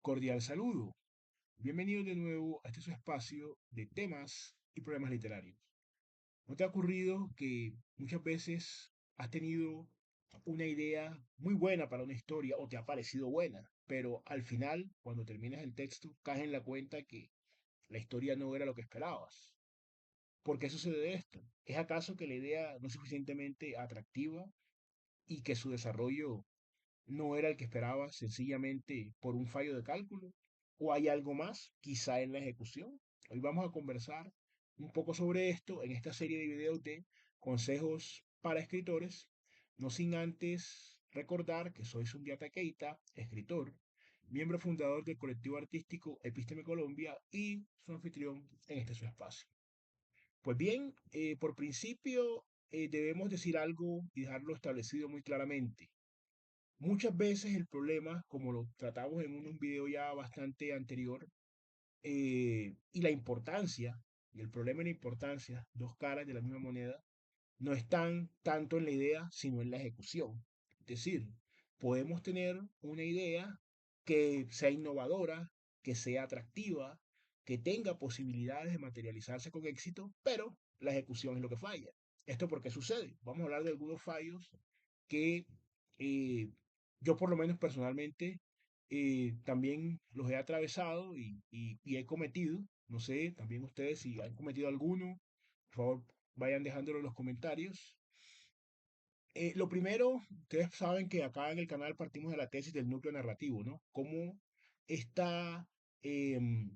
Cordial saludo. Bienvenido de nuevo a este su espacio de temas y problemas literarios. ¿No te ha ocurrido que muchas veces has tenido una idea muy buena para una historia o te ha parecido buena, pero al final, cuando terminas el texto, caes en la cuenta que la historia no era lo que esperabas? ¿Por qué sucede esto? ¿Es acaso que la idea no es suficientemente atractiva y que su desarrollo no era el que esperaba sencillamente por un fallo de cálculo? ¿O hay algo más, quizá en la ejecución? Hoy vamos a conversar un poco sobre esto en esta serie de videos de consejos para escritores, no sin antes recordar que soy Sundiata Keita, escritor, miembro fundador del colectivo artístico Epísteme Colombia y su anfitrión en este su espacio. Pues bien, por principio debemos decir algo y dejarlo establecido muy claramente. Muchas veces el problema, como lo tratamos en un video ya bastante anterior, y la importancia, y el problema y la importancia, dos caras de la misma moneda, no están tanto en la idea, sino en la ejecución. Es decir, podemos tener una idea que sea innovadora, que sea atractiva, que tenga posibilidades de materializarse con éxito, pero la ejecución es lo que falla. ¿Esto por qué sucede? Vamos a hablar de algunos fallos que eh, yo por lo menos personalmente también los he atravesado y he cometido. No sé, también ustedes si han cometido alguno, por favor vayan dejándolo en los comentarios. Lo primero, ustedes saben que acá en el canal partimos de la tesis del núcleo narrativo, ¿no? Cómo esta em,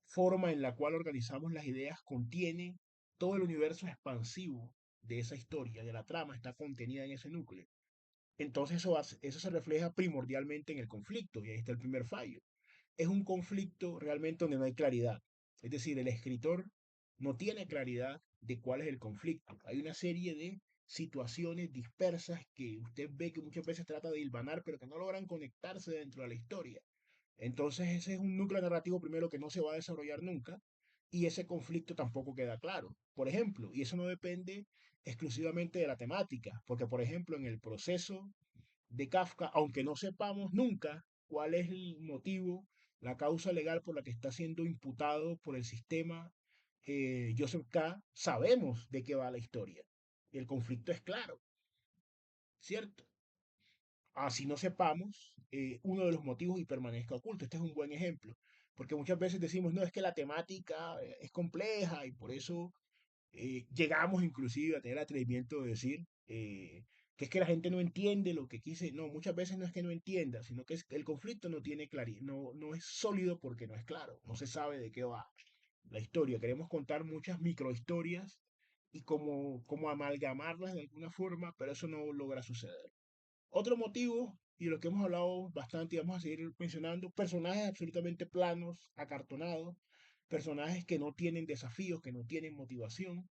forma en la cual organizamos las ideas contiene todo el universo expansivo de esa historia, de la trama, está contenida en ese núcleo. Entonces eso se refleja primordialmente en el conflicto, y ahí está el primer fallo. Es un conflicto realmente donde no hay claridad. Es decir, el escritor no tiene claridad de cuál es el conflicto. Hay una serie de situaciones dispersas que usted ve que muchas veces trata de hilvanar, pero que no logran conectarse dentro de la historia. Entonces ese es un núcleo narrativo primero que no se va a desarrollar nunca y ese conflicto tampoco queda claro. Por ejemplo, y eso no depende exclusivamente de la temática, porque por ejemplo en el proceso de Kafka, aunque no sepamos nunca cuál es el motivo, la causa legal por la que está siendo imputado por el sistema Joseph K., sabemos de qué va la historia. Y el conflicto es claro, ¿cierto? Así no sepamos uno de los motivos y permanezca oculto. Este es un buen ejemplo, porque muchas veces decimos, no, es que la temática es compleja y por eso llegamos inclusive a tener el atrevimiento de decir que es que la gente no entiende lo que quise. No, muchas veces no es que no entienda, sino que el conflicto no tiene claridad, no es sólido porque no es claro, no se sabe de qué va la historia. Queremos contar muchas microhistorias y como amalgamarlas de alguna forma, pero eso no logra suceder. Otro motivo, y lo que hemos hablado bastante y vamos a seguir mencionando, personajes absolutamente planos, acartonados, personajes que no tienen desafíos, que no tienen motivación,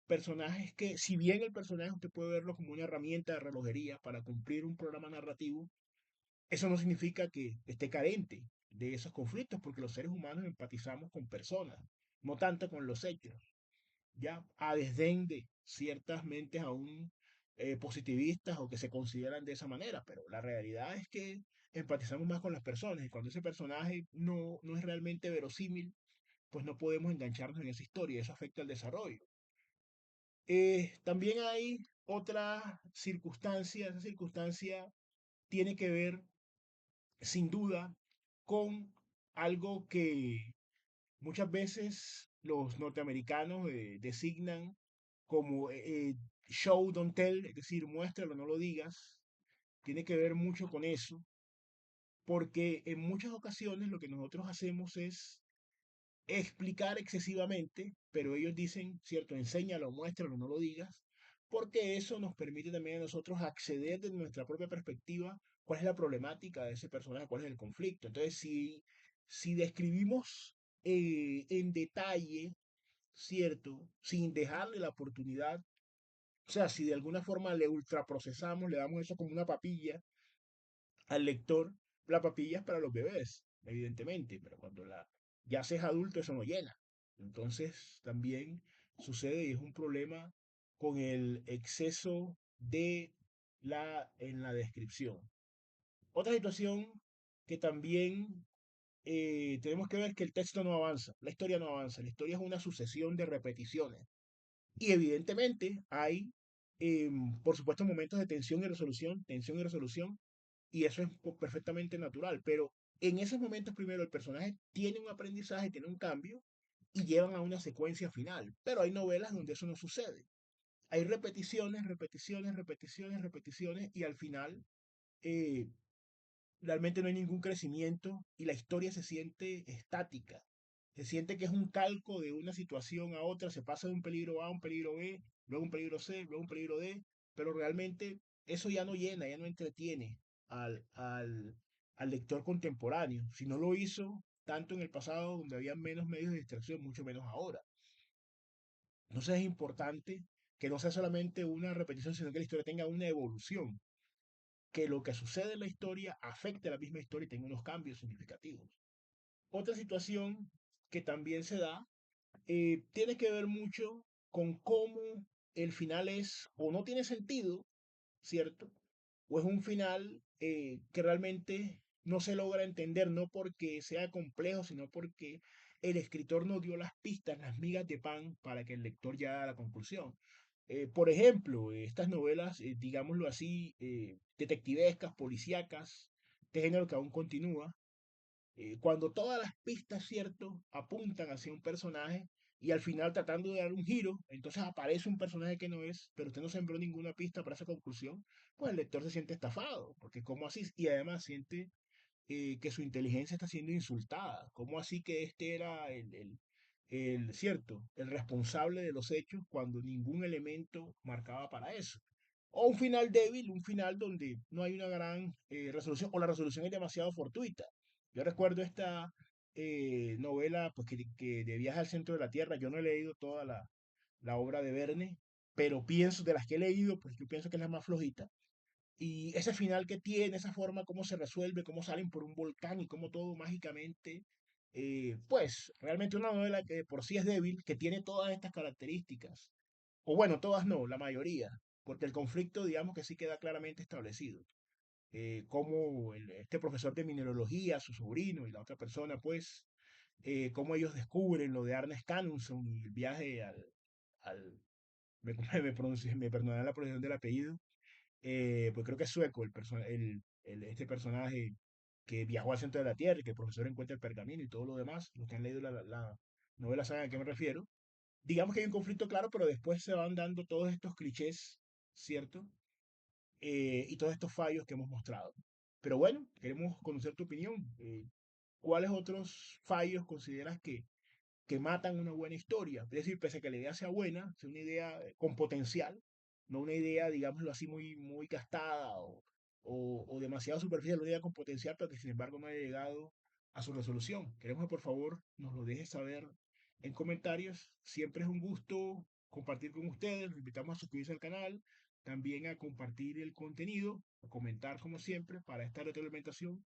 personajes que, si bien el personaje usted puede verlo como una herramienta de relojería para cumplir un programa narrativo, eso no significa que esté carente de esos conflictos, porque los seres humanos empatizamos con personas, no tanto con los hechos, ya a desdén de ciertas mentes aún positivistas o que se consideran de esa manera, pero la realidad es que empatizamos más con las personas y cuando ese personaje no es realmente verosímil, pues no podemos engancharnos en esa historia y eso afecta al desarrollo. También hay otra circunstancia, esa circunstancia tiene que ver sin duda con algo que muchas veces los norteamericanos designan como show don't tell, es decir, muéstralo, no lo digas. Tiene que ver mucho con eso, porque en muchas ocasiones lo que nosotros hacemos es explicar excesivamente, pero ellos dicen, cierto, enséñalo, muéstralo, no lo digas, porque eso nos permite también a nosotros acceder de nuestra propia perspectiva cuál es la problemática de ese personaje, cuál es el conflicto. Entonces, si describimos en detalle, cierto, sin dejarle la oportunidad, o sea, si de alguna forma le ultraprocesamos, le damos eso como una papilla al lector, la papilla es para los bebés, evidentemente, pero cuando ya se es adulto eso no llena. Entonces también sucede y es un problema con el exceso de en la descripción. Otra situación que también tenemos que ver que el texto no avanza, la historia no avanza, la historia es una sucesión de repeticiones. Y evidentemente hay, por supuesto, momentos de tensión y resolución, y eso es perfectamente natural, pero en esos momentos primero el personaje tiene un aprendizaje, tiene un cambio, y llevan a una secuencia final. Pero hay novelas donde eso no sucede. Hay repeticiones, repeticiones, repeticiones, repeticiones, y al final eh, realmente no hay ningún crecimiento y la historia se siente estática. Se siente que es un calco de una situación a otra, se pasa de un peligro A a un peligro B, luego un peligro C, luego un peligro D, pero realmente eso ya no llena, ya no entretiene al lector contemporáneo. Si no lo hizo tanto en el pasado, donde había menos medios de distracción, mucho menos ahora. Entonces es importante que no sea solamente una repetición, sino que la historia tenga una evolución, que lo que sucede en la historia afecte a la misma historia y tenga unos cambios significativos. Otra situación que también se da tiene que ver mucho con cómo el final es o no tiene sentido, ¿cierto? O es un final que realmente no se logra entender, no porque sea complejo, sino porque el escritor no dio las pistas, las migas de pan para que el lector llegue a la conclusión. Por ejemplo, estas novelas, digámoslo así, detectivescas, policíacas, de género que aún continúa, cuando todas las pistas, ¿cierto?, apuntan hacia un personaje y al final tratando de dar un giro, entonces aparece un personaje que no es, pero usted no sembró ninguna pista para esa conclusión, pues el lector se siente estafado, porque ¿cómo así? Y además siente que su inteligencia está siendo insultada. ¿Cómo así que este era cierto, el responsable de los hechos cuando ningún elemento marcaba para eso? O un final débil, un final donde no hay una gran resolución, o la resolución es demasiado fortuita. Yo recuerdo esta novela pues, que de Viaje al Centro de la Tierra. Yo no he leído toda la obra de Verne, pero pienso, de las que he leído, pues yo pienso que es la más flojita. Y ese final que tiene, esa forma, cómo se resuelve, cómo salen por un volcán y cómo todo mágicamente, pues realmente una novela que de por sí es débil, que tiene todas estas características. O bueno, todas no, la mayoría, porque el conflicto, digamos que sí queda claramente establecido. Cómo este profesor de mineralogía, su sobrino y la otra persona, pues, cómo ellos descubren lo de Ernest Canuson y el viaje al me perdonarán la pronunciación del apellido, pues creo que es sueco este personaje que viajó al centro de la Tierra y que el profesor encuentra el pergamino y todo lo demás, los que han leído la novela saben a qué me refiero. Digamos que hay un conflicto claro, pero después se van dando todos estos clichés, ¿cierto? Y todos estos fallos que hemos mostrado. Pero bueno, queremos conocer tu opinión. ¿Cuáles otros fallos consideras que matan una buena historia? Es decir, pese a que la idea sea buena, sea una idea con potencial, no una idea, digámoslo así, muy, muy gastada o demasiado superficial, una idea con potencial, pero que sin embargo no haya llegado a su resolución. Queremos que por favor nos lo dejes saber en comentarios. Siempre es un gusto compartir con ustedes. Los invitamos a suscribirse al canal, también a compartir el contenido, a comentar como siempre para esta retroalimentación.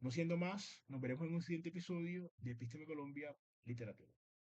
No siendo más, nos veremos en un siguiente episodio de Episteme Colombia Literatura.